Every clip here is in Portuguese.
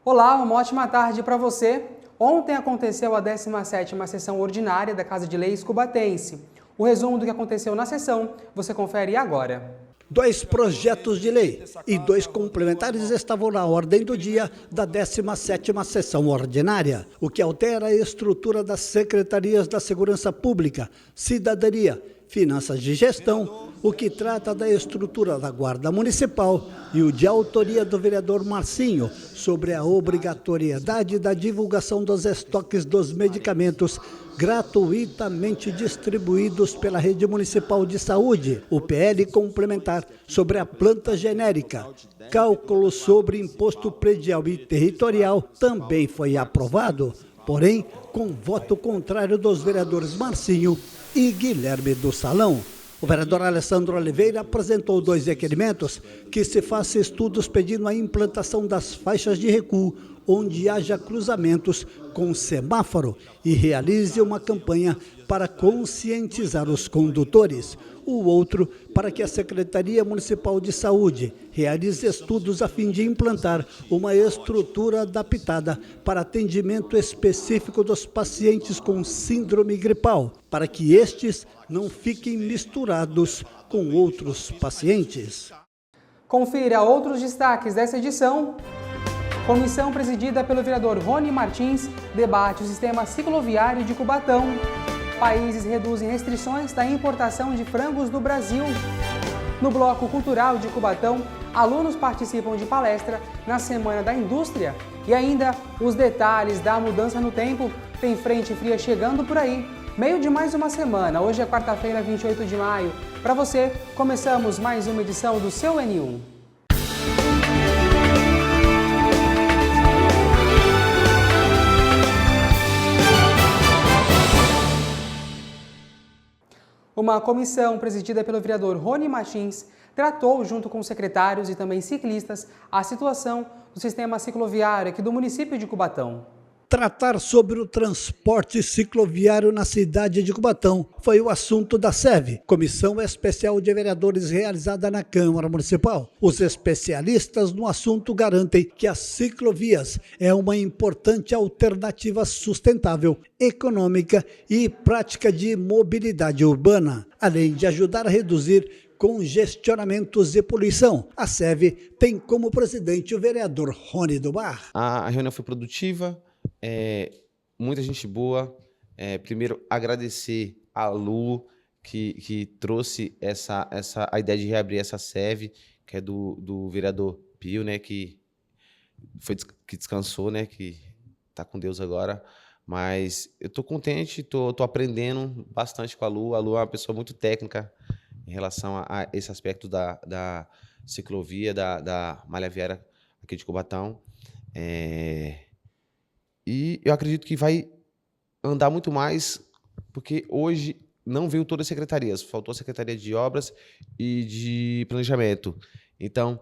Olá, uma ótima tarde para você. Ontem aconteceu a 17ª sessão ordinária da Casa de Leis Cubatense. O resumo do que aconteceu na sessão você confere agora. 2 projetos de lei e 2 complementares estavam na ordem do dia da 17ª sessão ordinária, o que altera a estrutura das secretarias da Segurança Pública, Cidadania, Finanças de Gestão, o que trata da estrutura da Guarda Municipal e o de autoria do vereador Marcinho sobre a obrigatoriedade da divulgação dos estoques dos medicamentos gratuitamente distribuídos pela Rede Municipal de Saúde, o PL complementar sobre a planta genérica. Cálculo sobre imposto predial e territorial também foi aprovado, porém com voto contrário dos vereadores Marcinho e Guilherme do Salão. O vereador Alessandro Oliveira apresentou 2 requerimentos: que se faça estudos pedindo a implantação das faixas de recuo onde haja cruzamentos com semáforo e realize uma campanha para conscientizar os condutores. O outro, para que a Secretaria Municipal de Saúde realize estudos a fim de implantar uma estrutura adaptada para atendimento específico dos pacientes com síndrome gripal, para que estes não fiquem misturados com outros pacientes. Confira outros destaques dessa edição. Comissão presidida pelo vereador Rony Martins debate o sistema cicloviário de Cubatão. Países reduzem restrições da importação de frangos do Brasil. No Bloco Cultural de Cubatão, alunos participam de palestra na Semana da Indústria. E ainda os detalhes da mudança no tempo. Tem frente fria chegando por aí. Meio de mais uma semana. Hoje é quarta-feira, 28 de maio. Para você, começamos mais uma edição do seu N1. Uma comissão presidida pelo vereador Rony Martins tratou, junto com secretários e também ciclistas, a situação do sistema cicloviário aqui do município de Cubatão. Tratar sobre o transporte cicloviário na cidade de Cubatão foi o assunto da SEV, Comissão Especial de Vereadores realizada na Câmara Municipal. Os especialistas no assunto garantem que as ciclovias é uma importante alternativa sustentável, econômica e prática de mobilidade urbana, além de ajudar a reduzir congestionamentos e poluição. A SEV tem como presidente o vereador Rony do Bar. A reunião foi produtiva. Muita gente boa. Primeiro, agradecer a Lu, que trouxe a ideia de reabrir essa SEV, que é do vereador Pio, né, que descansou, né, que está com Deus agora. Mas eu estou contente, tô aprendendo bastante com a Lu. A Lu é uma pessoa muito técnica em relação a esse aspecto da ciclovia, da malha viária aqui de Cubatão. E eu acredito que vai andar muito mais, porque hoje não veio todas as secretarias, faltou a Secretaria de Obras e de Planejamento. Então,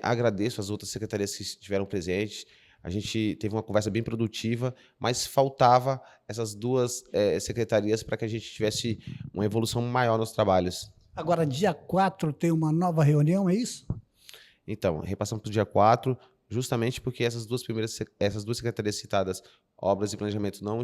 agradeço as outras secretarias que estiveram presentes. A gente teve uma conversa bem produtiva, mas faltava essas 2 secretarias para que a gente tivesse uma evolução maior nos trabalhos. Agora, dia 4 tem uma nova reunião, é isso? Então, repassamos para o dia 4, justamente porque essas duas secretarias citadas, Obras e Planejamento, não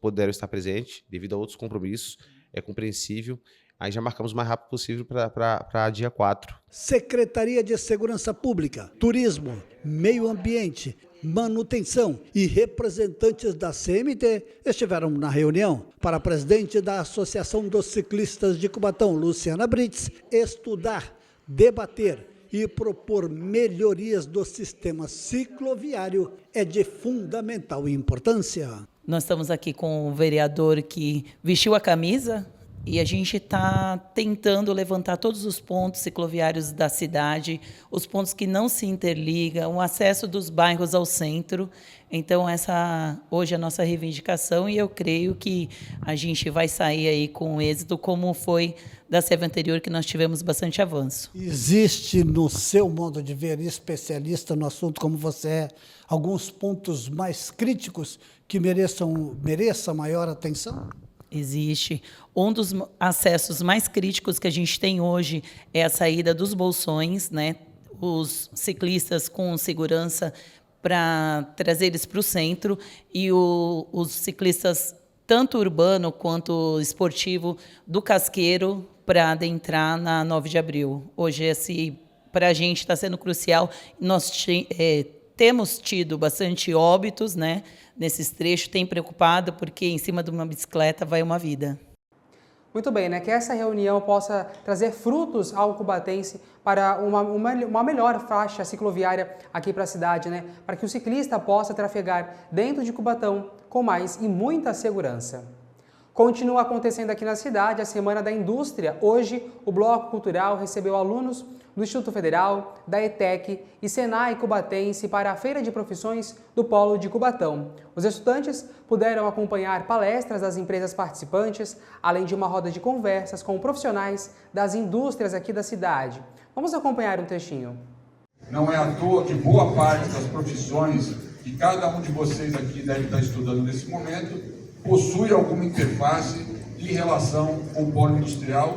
puderam estar presentes devido a outros compromissos. É compreensível. Aí já marcamos o mais rápido possível para dia 4. Secretaria de Segurança Pública, Turismo, Meio Ambiente, Manutenção e representantes da CMT estiveram na reunião. Para a presidente da Associação dos Ciclistas de Cubatão, Luciana Brits, estudar, debater e propor melhorias do sistema cicloviário é de fundamental importância. Nós estamos aqui com o vereador que vestiu a camisa e a gente está tentando levantar todos os pontos cicloviários da cidade, os pontos que não se interligam, o acesso dos bairros ao centro. Então, essa hoje é a nossa reivindicação e eu creio que a gente vai sair aí com êxito, como foi da SEV anterior, que nós tivemos bastante avanço. Existe, no seu modo de ver, especialista no assunto como você é, alguns pontos mais críticos que mereça maior atenção? Existe. Um dos acessos mais críticos que a gente tem hoje é a saída dos bolsões, né? Os ciclistas com segurança para trazer eles para o centro e os ciclistas, tanto urbano quanto esportivo, do Casqueiro para adentrar na 9 de abril. Hoje, para a gente está sendo crucial. Nós temos tido bastante óbitos, né, nesses trechos, tem preocupado, porque em cima de uma bicicleta vai uma vida. Muito bem, né? Que essa reunião possa trazer frutos ao cubatense para uma melhor faixa cicloviária aqui para a cidade, né? Para que o ciclista possa trafegar dentro de Cubatão com mais e muita segurança. Continua acontecendo aqui na cidade a Semana da Indústria. Hoje, o Bloco Cultural recebeu alunos do Instituto Federal, da ETEC e Senai Cubatense para a Feira de Profissões do Polo de Cubatão. Os estudantes puderam acompanhar palestras das empresas participantes, além de uma roda de conversas com profissionais das indústrias aqui da cidade. Vamos acompanhar um trechinho. Não é à toa que boa parte das profissões que cada um de vocês aqui deve estar estudando nesse momento possui alguma interface em relação com o polo industrial.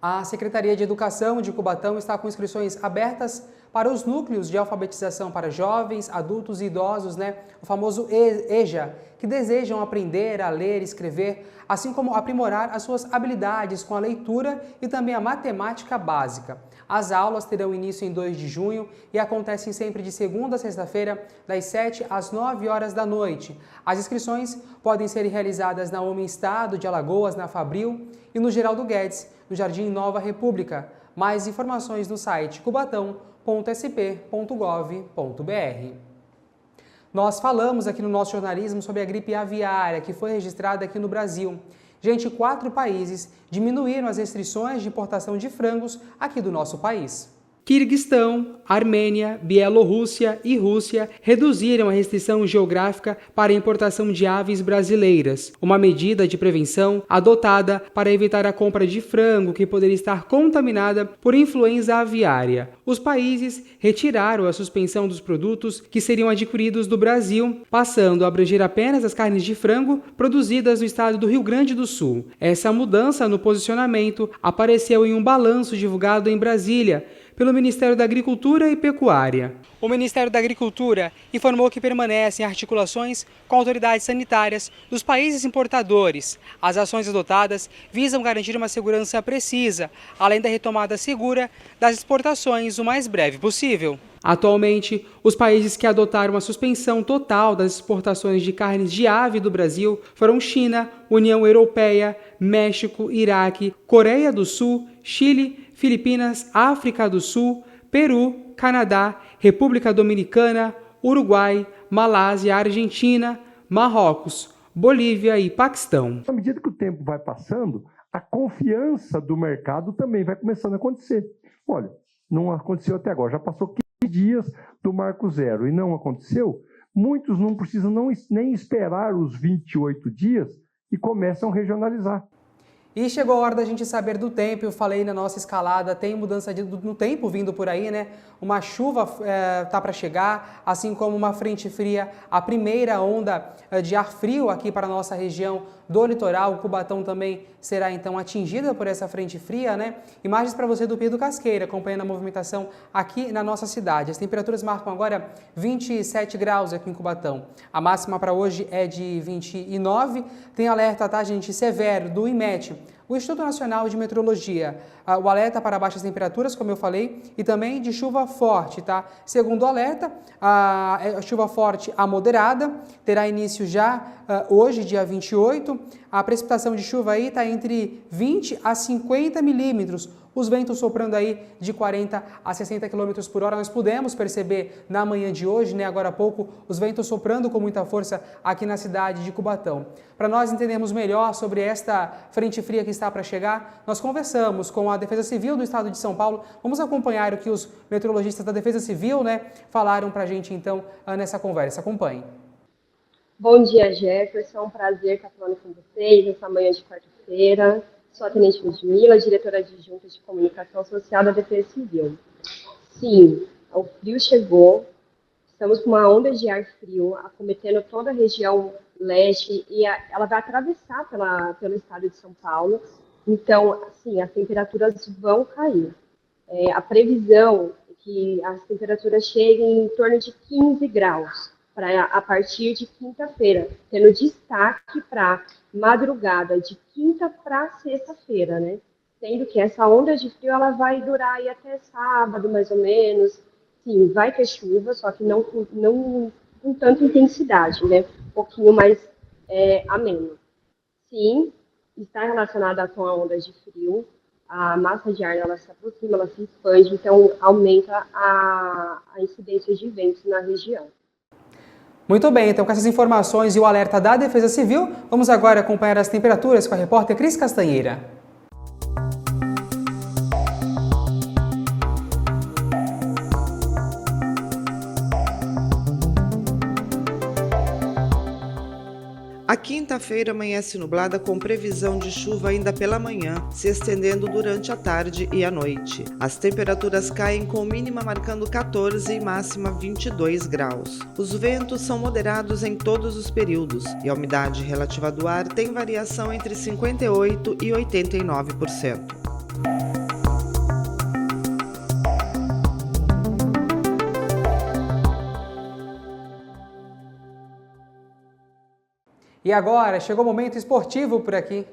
A Secretaria de Educação de Cubatão está com inscrições abertas para os núcleos de alfabetização para jovens, adultos e idosos, né? O famoso EJA, que desejam aprender a ler e escrever, assim como aprimorar as suas habilidades com a leitura e também a matemática básica. As aulas terão início em 2 de junho e acontecem sempre de segunda a sexta-feira, das 7 às 9 horas da noite. As inscrições podem ser realizadas na UME Estado de Alagoas, na Fabril, e no Geraldo Guedes, no Jardim Nova República. Mais informações no site cubatão.sp.gov.br. Nós falamos aqui no nosso jornalismo sobre a gripe aviária que foi registrada aqui no Brasil. Gente, 4 países diminuíram as restrições de importação de frangos aqui do nosso país. Quirguistão, Armênia, Bielorrússia e Rússia reduziram a restrição geográfica para a importação de aves brasileiras, uma medida de prevenção adotada para evitar a compra de frango que poderia estar contaminada por influenza aviária. Os países retiraram a suspensão dos produtos que seriam adquiridos do Brasil, passando a abranger apenas as carnes de frango produzidas no estado do Rio Grande do Sul. Essa mudança no posicionamento apareceu em um balanço divulgado em Brasília pelo Ministério da Agricultura e Pecuária. O Ministério da Agricultura informou que permanecem articulações com autoridades sanitárias dos países importadores. As ações adotadas visam garantir uma segurança precisa, além da retomada segura das exportações o mais breve possível. Atualmente, os países que adotaram a suspensão total das exportações de carnes de ave do Brasil foram China, União Europeia, México, Iraque, Coreia do Sul, Chile, Filipinas, África do Sul, Peru, Canadá, República Dominicana, Uruguai, Malásia, Argentina, Marrocos, Bolívia e Paquistão. À medida que o tempo vai passando, a confiança do mercado também vai começando a acontecer. Olha, não aconteceu até agora, já passou 15 dias do marco zero e não aconteceu. Muitos não precisam nem esperar os 28 dias e começam a regionalizar. E chegou a hora da gente saber do tempo. Eu falei na nossa escalada, tem mudança no tempo vindo por aí, né? Uma chuva tá para chegar, assim como uma frente fria, a primeira onda de ar frio aqui para a nossa região do litoral. O Cubatão também será então atingida por essa frente fria, né? Imagens para você do Pio do Casqueira, acompanhando a movimentação aqui na nossa cidade. As temperaturas marcam agora 27 graus aqui em Cubatão. A máxima para hoje é de 29. Tem alerta, tá, gente, severo do IMET, o Instituto Nacional de Meteorologia, o alerta para baixas temperaturas, como eu falei, e também de chuva forte, tá? Segundo o alerta, a chuva forte a moderada terá início já hoje, dia 28. A precipitação de chuva aí está entre 20 a 50 milímetros. Os ventos soprando aí de 40 a 60 km por hora. Nós pudemos perceber na manhã de hoje, né, agora há pouco, os ventos soprando com muita força aqui na cidade de Cubatão. Para nós entendermos melhor sobre esta frente fria que está para chegar, nós conversamos com a Defesa Civil do Estado de São Paulo. Vamos acompanhar o que os meteorologistas da Defesa Civil, né, falaram para a gente então nessa conversa. Acompanhe. Bom dia, Jefferson. É um prazer estar falando com vocês nessa manhã de quarta-feira. Sou a Tenente Ludmila, diretora adjunta de Comunicação Social da Defesa Civil. Sim, o frio chegou, estamos com uma onda de ar frio acometendo toda a região leste e ela vai atravessar pelo estado de São Paulo. Então, assim, as temperaturas vão cair. A previsão é que as temperaturas cheguem em torno de 15 graus a partir de quinta-feira, tendo destaque para madrugada de quinta para sexta-feira, né? Sendo que essa onda de frio ela vai durar aí até sábado, mais ou menos. Sim, vai ter chuva, só que não com tanta intensidade, né? Um pouquinho mais ameno. Sim, está relacionada com a onda de frio. A massa de ar ela se aproxima, ela se expande, então aumenta a incidência de ventos na região. Muito bem, então com essas informações e o alerta da Defesa Civil, vamos agora acompanhar as temperaturas com a repórter Cris Castanheira. A quinta-feira amanhece nublada com previsão de chuva ainda pela manhã, se estendendo durante a tarde e a noite. As temperaturas caem com mínima marcando 14 e máxima 22 graus. Os ventos são moderados em todos os períodos e a umidade relativa do ar tem variação entre 58% e 89%. E agora, chegou o momento esportivo por aqui.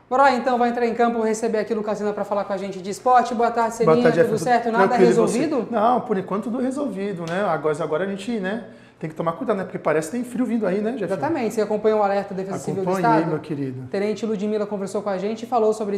Bora lá então, vai entrar em campo, receber aqui o Lucasina para falar com a gente de esporte. Boa tarde, Celinha, Boa tarde, tudo certo? Nada resolvido? Não, por enquanto tudo resolvido, né? Agora a gente, né, tem que tomar cuidado, né? Porque parece que tem frio vindo aí, né, Jefferson? Exatamente, você acompanhou o alerta da Defesa Civil do Estado? Acompanhei, meu querido. Tenente Ludmila conversou com a gente e falou sobre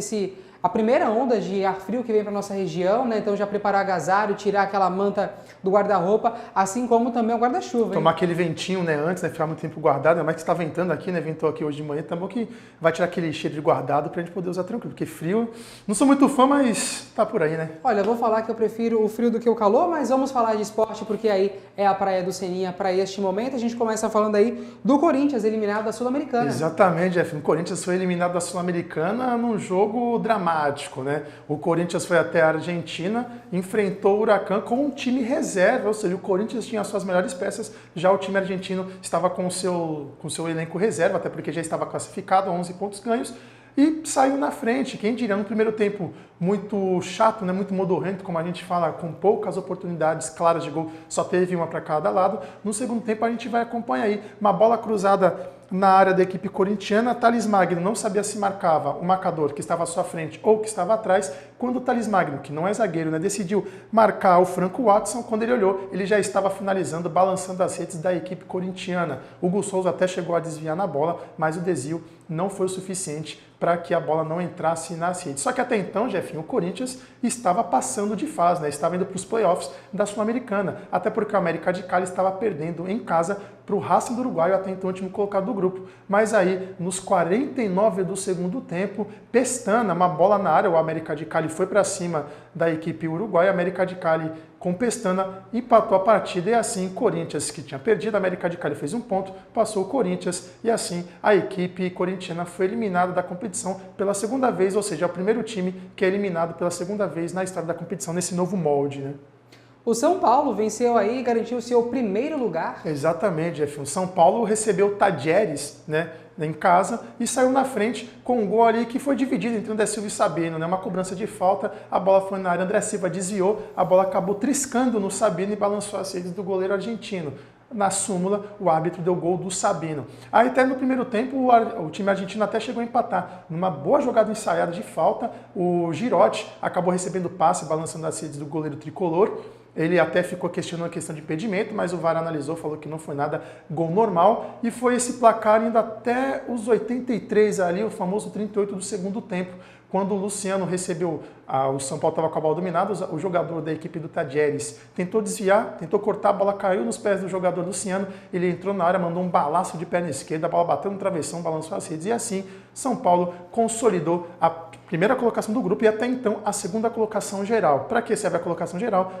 a primeira onda de ar frio que vem para nossa região, né? Então já preparar agasalho, tirar aquela manta do guarda-roupa, assim como também o guarda-chuva. Tomar aquele ventinho, né, antes, né, ficar muito tempo guardado, ainda mais que está ventando aqui, né, ventou aqui hoje de manhã, tá bom que vai tirar aquele cheiro de guardado pra gente poder usar tranquilo, porque frio, não sou muito fã, mas tá por aí, né? Olha, eu vou falar que eu prefiro o frio do que o calor, mas vamos falar de esporte, porque aí é a praia do Seninha para este momento. A gente começa falando aí do Corinthians, eliminado da Sul-Americana. Exatamente, Jeff. O Corinthians foi eliminado da Sul-Americana num jogo dramático, né? O Corinthians foi até a Argentina, enfrentou o Huracan com um time reserva, ou seja, o Corinthians tinha as suas melhores peças, já o time argentino estava com o seu elenco reserva, até porque já estava classificado, 11 pontos ganhos, e saiu na frente. Quem diria, no primeiro tempo muito chato, né, muito modorrento, como a gente fala, com poucas oportunidades claras de gol, só teve uma para cada lado. No segundo tempo a gente vai acompanhar aí uma bola cruzada na área da equipe corintiana. Thales Magno não sabia se marcava o marcador que estava à sua frente ou que estava atrás. Quando o Thales Magno, que não é zagueiro, né, decidiu marcar o Franco Watson, quando ele olhou, ele já estava finalizando, balançando as redes da equipe corintiana. O Hugo Souza até chegou a desviar na bola, mas o desvio não foi o suficiente para que a bola não entrasse nas redes. Só que até então, Jefinho, o Corinthians estava passando de fase, né? Estava indo para os playoffs da Sul-Americana, até porque o América de Cali estava perdendo em casa para o Racing do Uruguai, até então o último colocado do grupo. Mas aí, nos 49 do segundo tempo, Pestana, uma bola na área, o América de Cali foi para cima da equipe uruguaia, a América de Cali com Pestana empatou a partida e assim Corinthians, que tinha perdido, a América de Cali fez um ponto, passou o Corinthians e assim a equipe corintiana foi eliminada da competição pela segunda vez, ou seja, é o primeiro time que é eliminado pela segunda vez na história da competição, nesse novo molde, né? O São Paulo venceu aí e garantiu o seu primeiro lugar. Exatamente, Jefinho. O São Paulo recebeu o Tajeres, né, em casa e saiu na frente com um gol ali que foi dividido entre André Silva e Sabino, né? Uma cobrança de falta, a bola foi na área, André Silva desviou, a bola acabou triscando no Sabino e balançou as redes do goleiro argentino. Na súmula, o árbitro deu gol do Sabino. Aí até no primeiro tempo, o time argentino até chegou a empatar. Numa boa jogada ensaiada de falta, o Girotti acabou recebendo passe, balançando as redes do goleiro tricolor. Ele até ficou questionando a questão de impedimento, mas o VAR analisou, falou que não foi nada, gol normal. E foi esse placar indo até os 83 ali, o famoso 38 do segundo tempo. Quando o Luciano recebeu, o São Paulo estava com a bola dominada, o jogador da equipe do Tajeres tentou desviar, tentou cortar, a bola caiu nos pés do jogador Luciano, ele entrou na área, mandou um balaço de perna esquerda, a bola bateu no travessão, balançou as redes, e assim São Paulo consolidou a primeira colocação do grupo e até então a segunda colocação geral. Para que serve a colocação geral?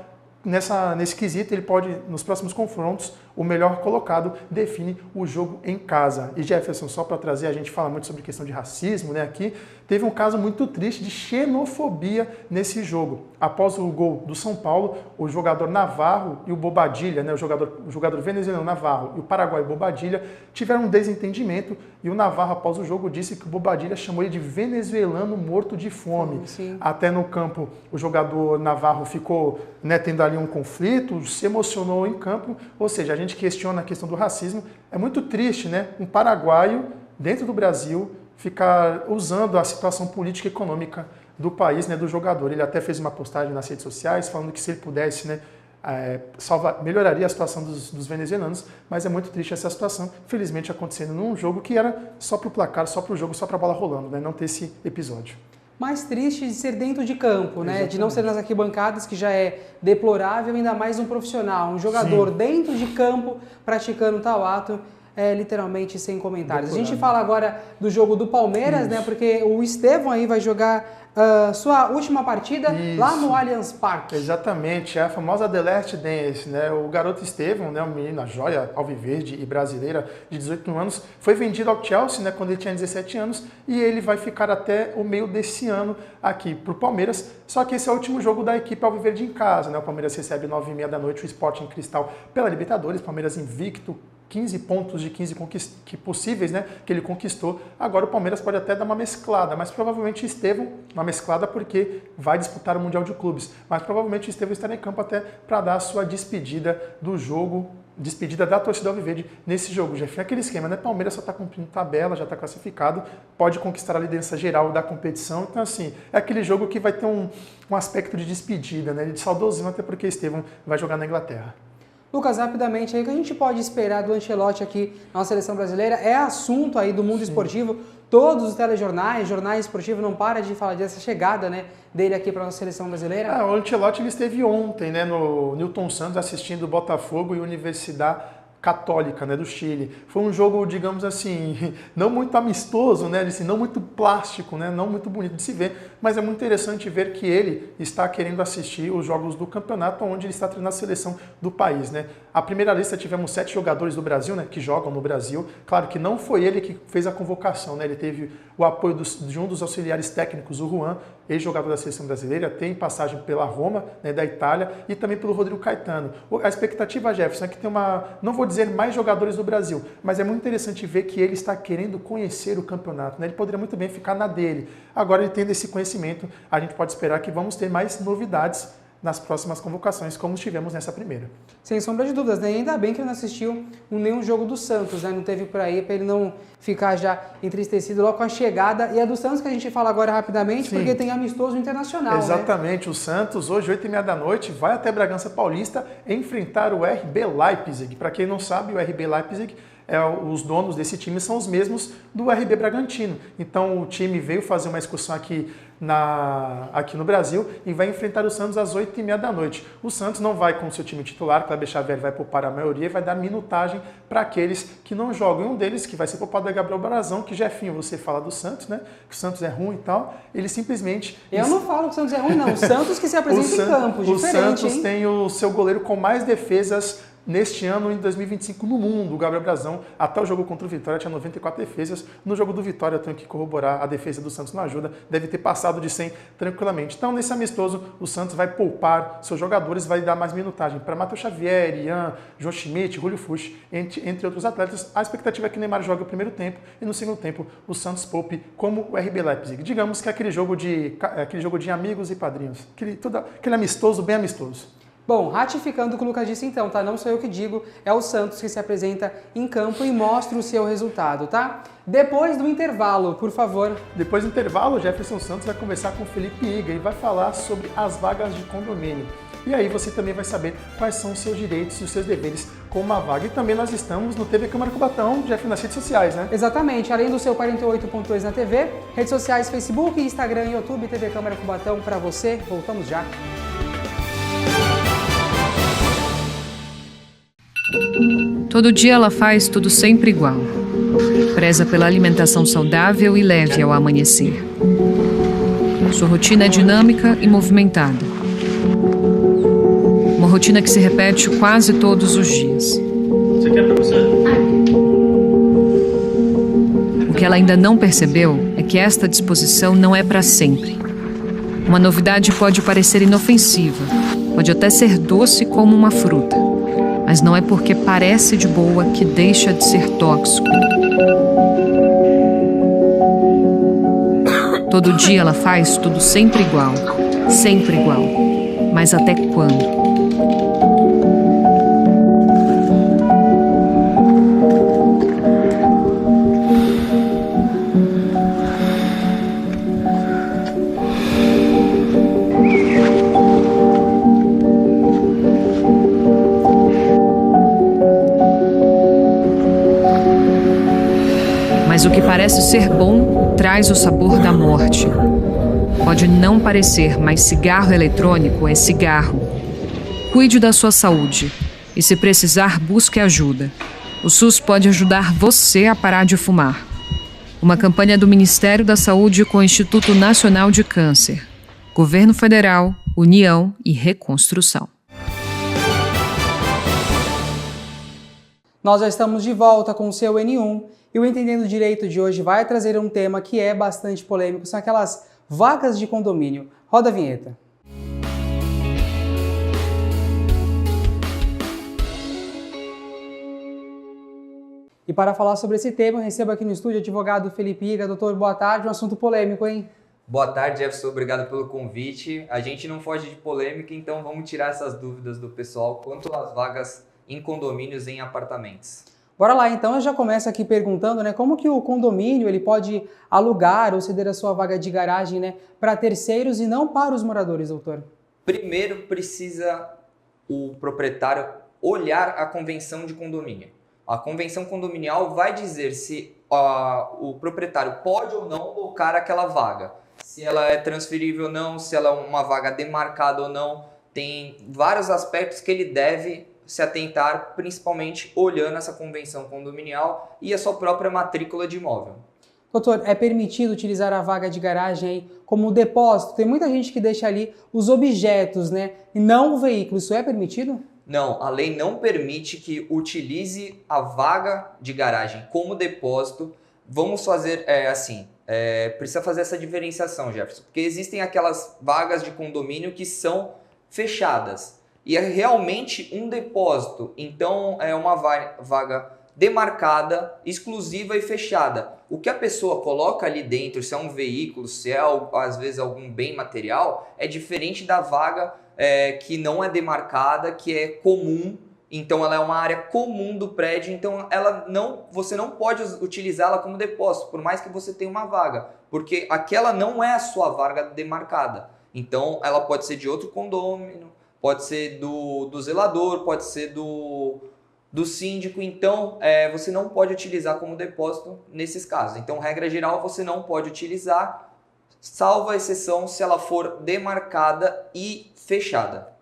Nesse quesito, ele pode, nos próximos confrontos, o melhor colocado define o jogo em casa. E Jefferson, só para trazer, a gente fala muito sobre questão de racismo, né, aqui, teve um caso muito triste de xenofobia nesse jogo. Após o gol do São Paulo, o jogador Navarro e o Bobadilla, né, o jogador venezuelano Navarro e o paraguaio Bobadilla tiveram um desentendimento e o Navarro, após o jogo, disse que o Bobadilla chamou ele de venezuelano morto de fome. Sim. Até no campo, o jogador Navarro ficou, né, tendo ali um conflito, se emocionou em campo, ou seja, a gente questiona a questão do racismo. É muito triste, né, um paraguaio dentro do Brasil ficar usando a situação política e econômica do país, né, do jogador. Ele até fez uma postagem nas redes sociais falando que se ele pudesse, né, melhoraria a situação dos venezuelanos, mas é muito triste essa situação, felizmente acontecendo num jogo que era só para o placar, só para o jogo, só para a bola rolando, né, não ter esse episódio. Mais triste de ser dentro de campo, né? De não ser nas arquibancadas, que já é deplorável, ainda mais um profissional, um jogador dentro de campo praticando tal ato. É literalmente sem comentários. A gente fala agora do jogo do Palmeiras, né? Porque o Estevão aí vai jogar sua última partida lá no Allianz Parque. Exatamente, é a famosa The Last Dance, né? O garoto Estevão, né, uma menina joia alviverde e brasileira de 18 anos, foi vendido ao Chelsea, né, quando ele tinha 17 anos, e ele vai ficar até o meio desse ano aqui para o Palmeiras. Só que esse é o último jogo da equipe alviverde em casa, né? O Palmeiras recebe 9h30 da noite o Sporting Cristal pela Libertadores, Palmeiras invicto, 15 pontos de 15 possíveis, né, que ele conquistou. Agora o Palmeiras pode até dar uma mesclada, mas provavelmente Estevão, uma mesclada porque vai disputar o Mundial de Clubes, mas provavelmente Estevão estará em campo até para dar a sua despedida do jogo, despedida da torcida alviverde nesse jogo. Já foi aquele esquema, né? Palmeiras só está cumprindo tabela, já está classificado, pode conquistar a liderança geral da competição. Então, assim, é aquele jogo que vai ter um aspecto de despedida, né, de saudosismo, até porque Estevão vai jogar na Inglaterra. Lucas, rapidamente, aí, o que a gente pode esperar do Ancelotti aqui na seleção brasileira? É assunto aí do mundo esportivo. Todos os telejornais, jornais esportivos não param de falar dessa chegada, né, dele aqui para a nossa seleção brasileira. O Ancelotti ele esteve ontem, né, no Newton Santos assistindo Botafogo e Universidade Católica, né, do Chile. Foi um jogo, digamos assim, não muito amistoso, né, assim, não muito plástico, né, não muito bonito de se ver, mas é muito interessante ver que ele está querendo assistir os jogos do campeonato onde ele está treinando a seleção do país, né. A primeira lista tivemos 7 jogadores do Brasil, né, que jogam no Brasil. Claro que não foi ele que fez a convocação, né, ele teve o apoio de um dos auxiliares técnicos, o Juan, ex-jogador da seleção brasileira, tem passagem pela Roma, né, da Itália, e também pelo Rodrigo Caetano. A expectativa, Jefferson, é que tem não vou dizer mais jogadores do Brasil, mas é muito interessante ver que ele está querendo conhecer o campeonato, né? Ele poderia muito bem ficar na dele. Agora, ele tendo esse conhecimento, a gente pode esperar que vamos ter mais novidades nas próximas convocações, como tivemos nessa primeira. Sem sombra de dúvidas, né? Ainda bem que ele não assistiu nenhum jogo do Santos, né? Não teve por aí, para ele não ficar já entristecido logo com a chegada. E é do Santos que a gente fala agora rapidamente, Sim. Porque tem amistoso internacional, Exatamente, né? O Santos, hoje, 8h30 da noite, vai até Bragança Paulista enfrentar o RB Leipzig. Para quem não sabe, o RB Leipzig, os donos desse time são os mesmos do RB Bragantino. Então o time veio fazer uma excursão aqui no Brasil e vai enfrentar o Santos às 8h30 da noite. O Santos não vai com o seu time titular, Kleber Xavier vai poupar a maioria e vai dar minutagem para aqueles que não jogam. E um deles que vai ser poupado é Gabriel Barazão, que Jefinho, você fala do Santos, né? Que o Santos é ruim e tal. Ele simplesmente... Eu não falo que o Santos é ruim, não. O Santos que se apresenta em campo, diferente, O Santos tem o seu goleiro com mais defesas neste ano, em 2025, no mundo. O Gabriel Brazão, até o jogo contra o Vitória, tinha 94 defesas. No jogo do Vitória, eu tenho que corroborar, a defesa do Santos não ajuda, deve ter passado de 100 tranquilamente. Então, nesse amistoso, o Santos vai poupar seus jogadores, vai dar mais minutagem para Matheus Xavier, Ian, João Schmidt, Julio Fuchs, entre outros atletas. A expectativa é que o Neymar jogue o primeiro tempo e no segundo tempo o Santos poupe como o RB Leipzig. Digamos que é aquele jogo de amigos e padrinhos, aquele amistoso, bem amistoso. Bom, ratificando o que o Lucas disse então, tá? Não sou eu que digo, é o Santos que se apresenta em campo e mostra o seu resultado, tá? Depois do intervalo, por favor. Depois do intervalo, Jefferson Santos vai conversar com o Felipe Iga e vai falar sobre as vagas de condomínio. E aí você também vai saber quais são os seus direitos e os seus deveres com uma vaga. E também nós estamos no TV Câmara Cubatão, Jeff, nas redes sociais, né? Exatamente, além do seu 48.2 na TV, redes sociais Facebook, Instagram e YouTube, TV Câmara Cubatão para você. Voltamos já. Todo dia ela faz tudo sempre igual. Preza pela alimentação saudável e leve ao amanhecer. Sua rotina é dinâmica e movimentada. Uma rotina que se repete quase todos os dias. que ela ainda não percebeu é que esta disposição não é para sempre. Uma novidade pode parecer inofensiva, pode até ser doce como uma fruta, mas não é porque parece de boa que deixa de ser tóxico. Todo dia ela faz tudo sempre igual. Sempre igual. Mas até quando? Mas o que parece ser bom traz o sabor da morte. Pode não parecer, mas cigarro eletrônico é cigarro. Cuide da sua saúde e, se precisar, busque ajuda. O SUS pode ajudar você a parar de fumar. Uma campanha do Ministério da Saúde com o Instituto Nacional de Câncer, Governo Federal, União e Reconstrução. Nós já estamos de volta com o seu N1 e o Entendendo Direito de hoje vai trazer um tema que é bastante polêmico, são aquelas vagas de condomínio. Roda a vinheta. E para falar sobre esse tema, eu recebo aqui no estúdio o advogado Felipe Iga. Doutor, boa tarde. Um assunto polêmico, hein? Boa tarde, Jefferson. Obrigado pelo convite. A gente não foge de polêmica, então vamos tirar essas dúvidas do pessoal quanto às vagas em condomínios em apartamentos. Bora lá, então. Eu já começo aqui perguntando, né, como que o condomínio ele pode alugar ou ceder a sua vaga de garagem, né, para terceiros e não para os moradores, doutor? Primeiro, precisa o proprietário olhar a convenção de condomínio. A convenção condominial vai dizer se o proprietário pode ou não alocar aquela vaga. Se ela é transferível ou não, se ela é uma vaga demarcada ou não. Tem vários aspectos que ele deve se atentar, principalmente olhando essa convenção condominial e a sua própria matrícula de imóvel. Doutor, é permitido utilizar a vaga de garagem aí como depósito? Tem muita gente que deixa ali os objetos, né, e não o veículo. Isso é permitido? Não, a lei não permite que utilize a vaga de garagem como depósito. Vamos fazer precisa fazer essa diferenciação, Jefferson, porque existem aquelas vagas de condomínio que são fechadas e é realmente um depósito, então é uma vaga demarcada, exclusiva e fechada. O que a pessoa coloca ali dentro, se é um veículo, se é às vezes algum bem material, é diferente da vaga que não é demarcada, que é comum, então ela é uma área comum do prédio, então você não pode utilizá-la como depósito, por mais que você tenha uma vaga, porque aquela não é a sua vaga demarcada. Então ela pode ser de outro condomínio, pode ser do zelador, pode ser do síndico, então você não pode utilizar como depósito nesses casos. Então, regra geral, você não pode utilizar, salvo a exceção se ela for demarcada e fechada.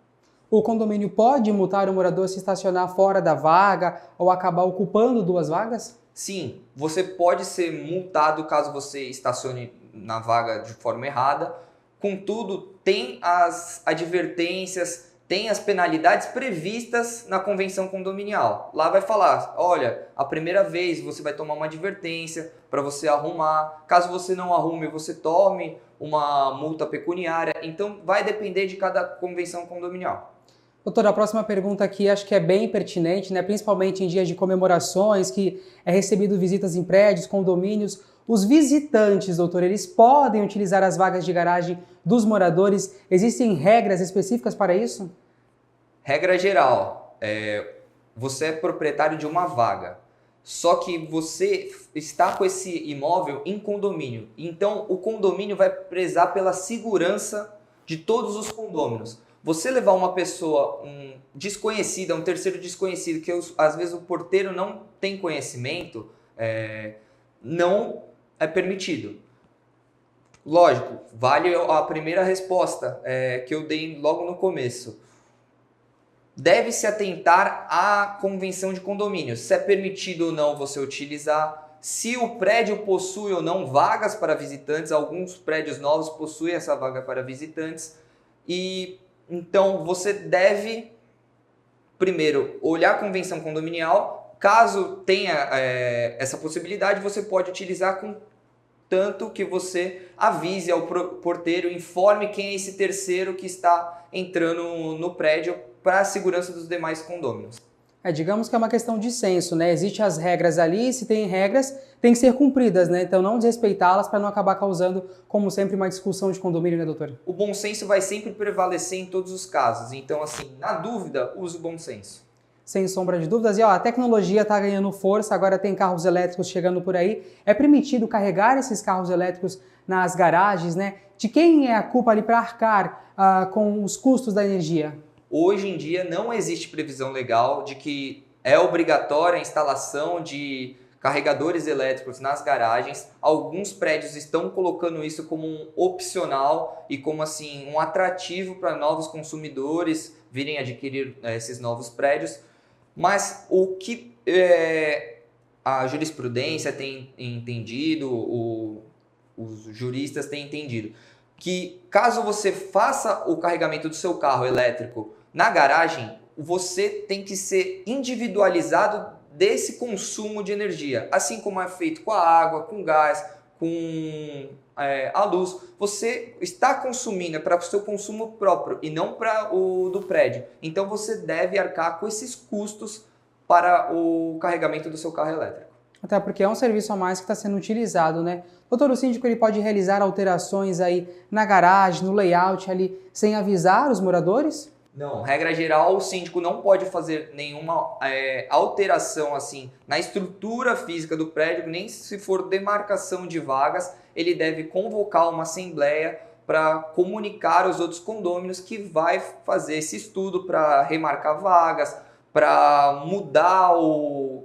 O condomínio pode multar o morador se estacionar fora da vaga ou acabar ocupando duas vagas? Sim, você pode ser multado caso você estacione na vaga de forma errada. Contudo, tem as advertências, tem as penalidades previstas na convenção condominial. Lá vai falar, olha, a primeira vez você vai tomar uma advertência para você arrumar. Caso você não arrume, você tome uma multa pecuniária. Então, vai depender de cada convenção condominial. Doutor, a próxima pergunta aqui acho que é bem pertinente, né? Principalmente em dias de comemorações, que é recebido visitas em prédios, condomínios. Os visitantes, doutor, eles podem utilizar as vagas de garagem dos moradores? Existem regras específicas para isso? Regra geral, você é proprietário de uma vaga, só que você está com esse imóvel em condomínio. Então, o condomínio vai prezar pela segurança de todos os condôminos. Você levar uma pessoa, um desconhecido, um terceiro desconhecido, que às vezes o porteiro não tem conhecimento, não é permitido. Lógico, vale a primeira resposta que eu dei logo no começo. Deve-se atentar à convenção de condomínio, se é permitido ou não você utilizar, se o prédio possui ou não vagas para visitantes. Alguns prédios novos possuem essa vaga para visitantes, e então você deve primeiro olhar a convenção condominial, caso tenha essa possibilidade, você pode utilizar com tanto que você avise ao porteiro, informe quem é esse terceiro que está entrando no prédio para a segurança dos demais condôminos. Digamos que é uma questão de senso, né? Existem as regras ali, se tem regras, tem que ser cumpridas, né? Então não desrespeitá-las para não acabar causando, como sempre, uma discussão de condomínio, né, doutor? O bom senso vai sempre prevalecer em todos os casos. Então, assim, na dúvida, use o bom senso. Sem sombra de dúvidas. E a tecnologia está ganhando força, agora tem carros elétricos chegando por aí. É permitido carregar esses carros elétricos nas garagens, né? De quem é a culpa ali para arcar com os custos da energia? Hoje em dia não existe previsão legal de que é obrigatória a instalação de carregadores elétricos nas garagens. Alguns prédios estão colocando isso como um opcional e como assim um atrativo para novos consumidores virem adquirir esses novos prédios. Mas o que a jurisprudência tem entendido, os juristas têm entendido, que caso você faça o carregamento do seu carro elétrico na garagem, você tem que ser individualizado desse consumo de energia. Assim como é feito com a água, com gás, com a luz. Você está consumindo para o seu consumo próprio e não para o do prédio. Então você deve arcar com esses custos para o carregamento do seu carro elétrico. Até porque é um serviço a mais que está sendo utilizado, né? Doutor, o síndico ele pode realizar alterações aí na garagem, no layout ali, sem avisar os moradores? Não, regra geral, o síndico não pode fazer nenhuma alteração assim na estrutura física do prédio, nem se for demarcação de vagas, ele deve convocar uma assembleia para comunicar aos outros condôminos que vai fazer esse estudo para remarcar vagas, para mudar o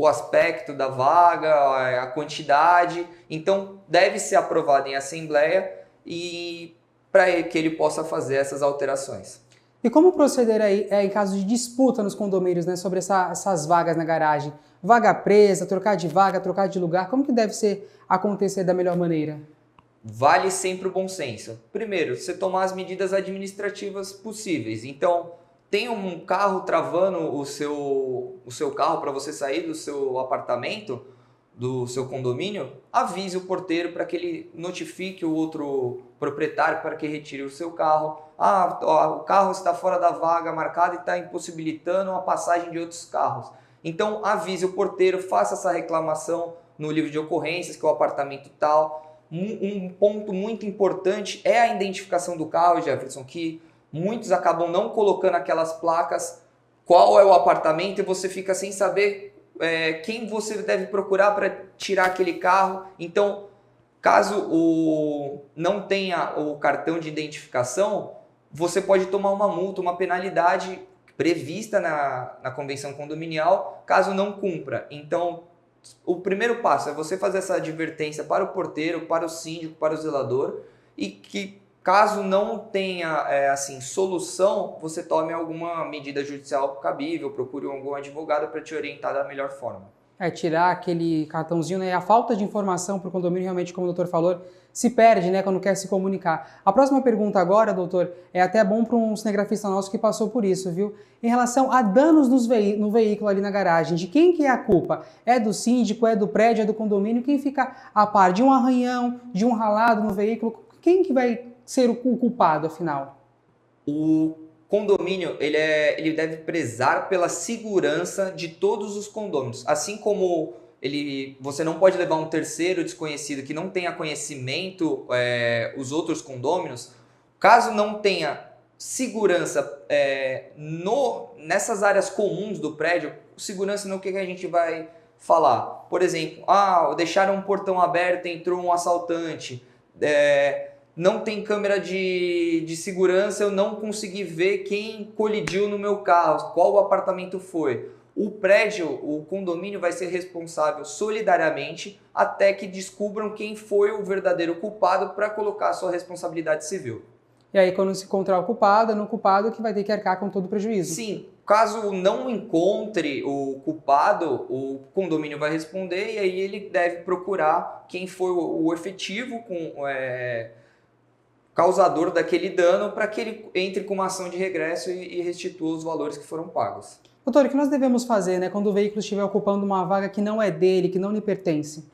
aspecto da vaga, a quantidade. Então, deve ser aprovado em assembleia e para que ele possa fazer essas alterações. E como proceder aí em caso de disputa nos condomínios, né, sobre essas vagas na garagem? Vaga presa, trocar de vaga, trocar de lugar, como que deve acontecer da melhor maneira? Vale sempre o bom senso. Primeiro, você tomar as medidas administrativas possíveis. Então, tem um carro travando o seu carro para você sair do seu apartamento, do seu condomínio, avise o porteiro para que ele notifique o outro proprietário para que retire o seu carro. O carro está fora da vaga marcada e está impossibilitando a passagem de outros carros. Então avise o porteiro, faça essa reclamação no livro de ocorrências, que é o apartamento tal. Um ponto muito importante é a identificação do carro, Jefferson, que muitos acabam não colocando aquelas placas, qual é o apartamento, e você fica sem saber quem você deve procurar para tirar aquele carro. Então, caso não tenha o cartão de identificação, você pode tomar uma multa, uma penalidade prevista na convenção condominial, caso não cumpra. Então, o primeiro passo é você fazer essa advertência para o porteiro, para o síndico, para o zelador, e que caso não tenha solução, você tome alguma medida judicial cabível, procure algum advogado para te orientar da melhor forma. Tirar aquele cartãozinho, né? A falta de informação para o condomínio, realmente, como o doutor falou, se perde, né, quando quer se comunicar. A próxima pergunta agora, doutor, é até bom para um cinegrafista nosso que passou por isso, viu? Em relação a danos no veículo ali na garagem, de quem que é a culpa? É do síndico, é do prédio, é do condomínio? Quem fica a par de um arranhão, de um ralado no veículo? Quem que vai ser o culpado, afinal? O condomínio ele deve prezar pela segurança de todos os condôminos. Assim como você não pode levar um terceiro desconhecido que não tenha conhecimento, os outros condôminos, caso não tenha segurança nessas áreas comuns do prédio, segurança no que a gente vai falar? Por exemplo, deixaram um portão aberto, entrou um assaltante, não tem câmera de segurança, eu não consegui ver quem colidiu no meu carro, qual o apartamento foi. O prédio, o condomínio vai ser responsável solidariamente até que descubram quem foi o verdadeiro culpado para colocar a sua responsabilidade civil. E aí, quando se encontrar o culpado, é no culpado que vai ter que arcar com todo o prejuízo. Sim, caso não encontre o culpado, o condomínio vai responder e aí ele deve procurar quem foi o efetivo causador daquele dano para que ele entre com uma ação de regresso e restitua os valores que foram pagos. Doutor, o que nós devemos fazer, né, quando o veículo estiver ocupando uma vaga que não é dele, que não lhe pertence?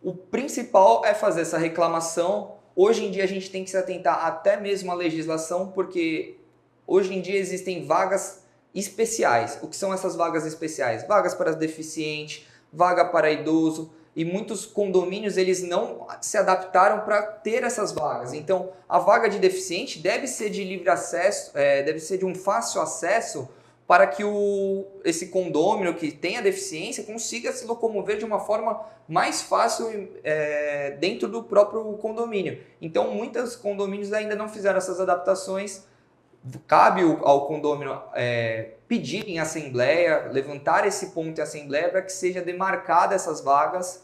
O principal é fazer essa reclamação. Hoje em dia a gente tem que se atentar até mesmo à legislação, porque hoje em dia existem vagas especiais. O que são essas vagas especiais? Vagas para deficiente, vaga para idoso, e muitos condomínios eles não se adaptaram para ter essas vagas. Então, a vaga de deficiente deve ser de livre acesso, deve ser de um fácil acesso, para que esse condômino que tem a deficiência consiga se locomover de uma forma mais fácil dentro do próprio condomínio. Então, muitos condomínios ainda não fizeram essas adaptações. Cabe ao condômino pedir em assembleia, levantar esse ponto em assembleia para que seja demarcada essas vagas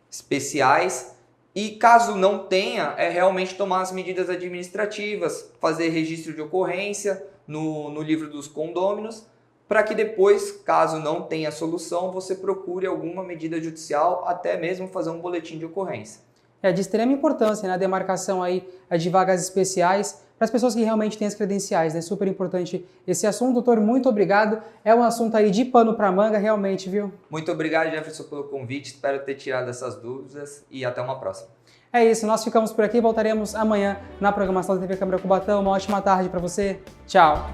especiais. E caso não tenha, realmente tomar as medidas administrativas, fazer registro de ocorrência no livro dos condôminos, para que depois, caso não tenha solução, você procure alguma medida judicial, até mesmo fazer um boletim de ocorrência. É de extrema importância, né, a demarcação aí de vagas especiais para as pessoas que realmente têm as credenciais, né? Super importante esse assunto. Doutor, muito obrigado. É um assunto aí de pano para manga, realmente, viu? Muito obrigado, Jefferson, pelo convite. Espero ter tirado essas dúvidas e até uma próxima. É isso, nós ficamos por aqui. Voltaremos amanhã na programação da TV Câmara Cubatão. Uma ótima tarde para você. Tchau.